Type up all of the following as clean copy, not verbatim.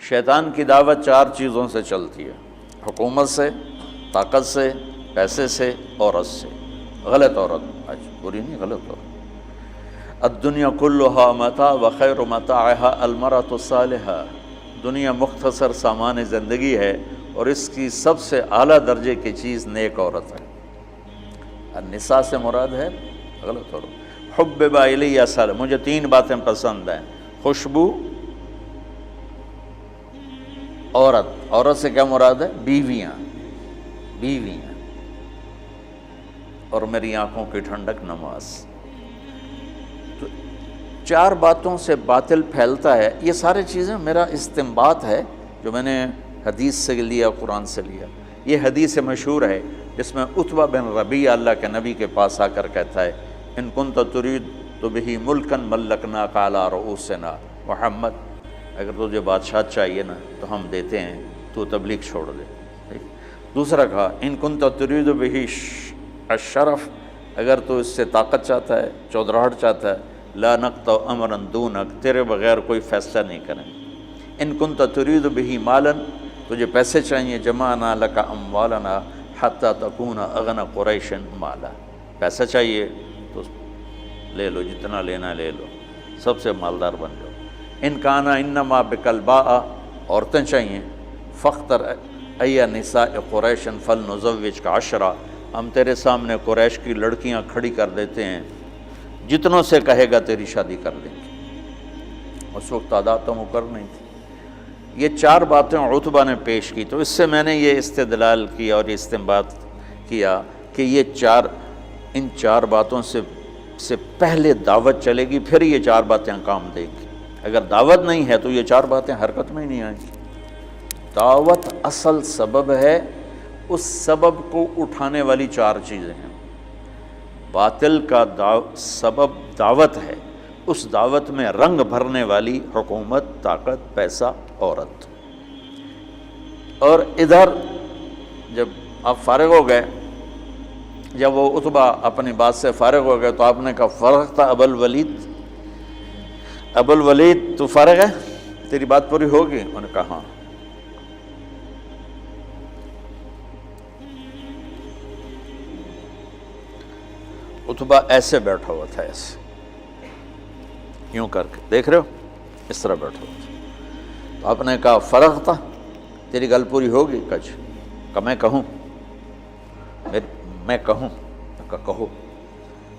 شیطان کی دعوت 4 چیزوں سے چلتی ہے: حکومت سے، طاقت سے، پیسے سے، عورت سے۔ غلط عورت، بری نہیں، غلط عورت۔ الدنیا کلھا متاع وخیر متاعها المرأة الصالحہ، دنیا مختصر سامان زندگی ہے اور اس کی سب سے اعلیٰ درجے کی چیز نیک عورت ہے۔ النساء سے مراد ہے غلط عورت۔ حبب الی مجھے 3 باتیں پسند ہیں: خوشبو، عورت سے کیا مراد ہے؟ بیویاں اور میری آنکھوں کی ٹھنڈک نماز۔ تو 4 باتوں سے باطل پھیلتا ہے۔ یہ سارے چیزیں میرا استنباط ہے جو میں نے حدیث سے لیا، قرآن سے لیا۔ یہ حدیث مشہور ہے جس میں عتبہ بن ربیعہ اللہ کے نبی کے پاس آ کر کہتا ہے: ان کنت ترید تو بہ ملکا ملکناک علی رؤوسنا، محمد اگر تجھے بادشاہ چاہیے نا تو ہم دیتے ہیں، تو تبلیغ چھوڑ دے۔ دوسرا کہا: ان کنت ترید بہ الشرف، اگر تو اس سے طاقت چاہتا ہے، چودراہٹ چاہتا ہے، لا نقطع امرا دونک، تیرے بغیر کوئی فیصلہ نہیں کریں۔ ان کنت ترید بہ مالا، تجھے پیسے چاہیے، جمعنا لک اموالنا حتی تکون اغنى قریش مالا، پیسہ چاہیے تو لے لو، جتنا لینا لے لو، سب سے مالدار بن جاؤ۔ ان کانا انما بک الباء، عورتیں چاہیے، فاختر ای نساء قریش فلنزوجک 10، ہم تیرے سامنے قریش کی لڑکیاں کھڑی کر دیتے ہیں، جتنوں سے کہے گا تیری شادی کر دیں گے۔ اس وقت تعداد تو مقرر نہیں تھی۔ یہ 4 باتیں عتبہ نے پیش کی، تو اس سے میں نے یہ استدلال کیا اور استنباط کیا کہ ان 4 باتوں سے پہلے دعوت چلے گی، پھر یہ 4 باتیں کام دیں گی۔ اگر دعوت نہیں ہے تو یہ 4 باتیں حرکت میں ہی نہیں آئیں گی۔ دعوت اصل سبب ہے، اس سبب کو اٹھانے والی 4 چیزیں ہیں۔ باطل کا سبب دعوت ہے، اس دعوت میں رنگ بھرنے والی حکومت، طاقت، پیسہ، عورت۔ اور ادھر جب آپ فارغ ہو گئے، جب وہ عتبہ اپنی بات سے فارغ ہو گئے تو آپ نے کہا: فرغ تھا ابو الولید تو فارغ ہے، تیری بات پوری ہوگی؟ انہوں نے کہا ہاں۔ عتبہ ایسے بیٹھا ہوا تھا، ایسے یوں کر کے، دیکھ رہے ہو، اس طرح بیٹھا ہوا تھا۔ تو آپ نے کہا: فرغ تھا، تیری گل پوری ہوگی؟ کہ میں کہوں؟ کہ کہو۔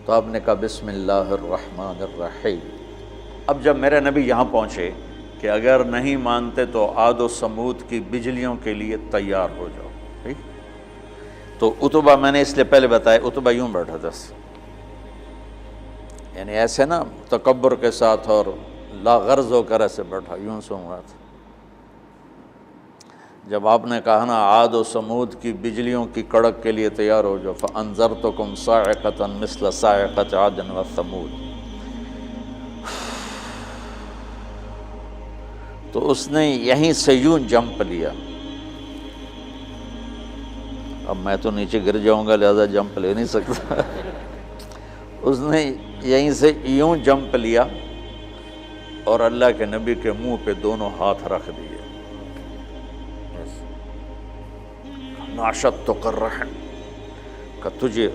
تو آپ نے کہا: بسم اللہ الرحمن الرحیم۔ اب جب میرے نبی یہاں پہنچے کہ اگر نہیں مانتے تو عاد و سمود کی بجلیوں کے لیے تیار ہو جاؤ، ٹھیک؟ تو عتبہ، میں نے اس لیے پہلے بتایا، عتبہ یوں بیٹھا تھا، یعنی ایسے نا تکبر کے ساتھ اور لا غرض ہو کر ایسے بیٹھا، یوں سن رہا تھا۔ جب آپ نے کہا نا عاد و سمود کی بجلیوں کی کڑک کے لیے تیار ہو جاؤ، فَأَنذَرْتُكُمْ صَاعِقَةً مِثْلَ صَاعِقَةِ عَادٍ وَثَمُودَ، تو اس نے یہیں سے یوں جمپ لیا۔ اب میں تو نیچے گر جاؤں گا، لہذا جمپ لے نہیں سکتا۔ اس نے یہیں سے یوں جمپ لیا اور اللہ کے نبی کے منہ پہ دونوں ہاتھ رکھ دیے۔ ناشدتک الرحم، کہ تجھے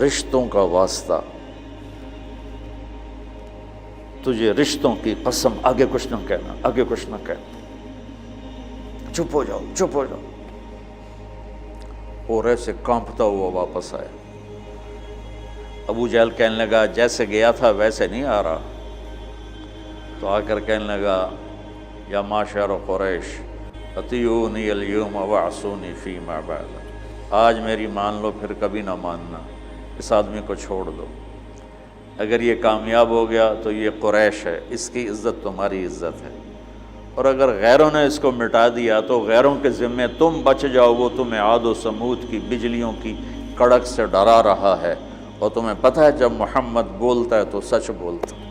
رشتوں کا واسطہ، تجھے رشتوں کی قسم، آگے کچھ نہ کہنا، آگے کچھ نہ کہنا، چپ ہو جاؤ، چپ ہو جاؤ۔ اور ایسے کانپتا ہوا واپس آیا۔ ابو جہل کہنے لگا: جیسے گیا تھا ویسے نہیں آ رہا۔ تو آ کر کہنے لگا: یا معشر قریش اطیعونی اليوم وعصونی فیما بعد، آج میری مان لو، پھر کبھی نہ ماننا، اس آدمی کو چھوڑ دو۔ اگر یہ کامیاب ہو گیا تو یہ قریش ہے، اس کی عزت تمہاری عزت ہے، اور اگر غیروں نے اس کو مٹا دیا تو غیروں کے ذمے تم بچ جاؤ، وہ تمہیں عاد و سمود کی بجلیوں کی کڑک سے ڈرا رہا ہے، اور تمہیں پتہ ہے جب محمد بولتا ہے تو سچ بولتا ہے۔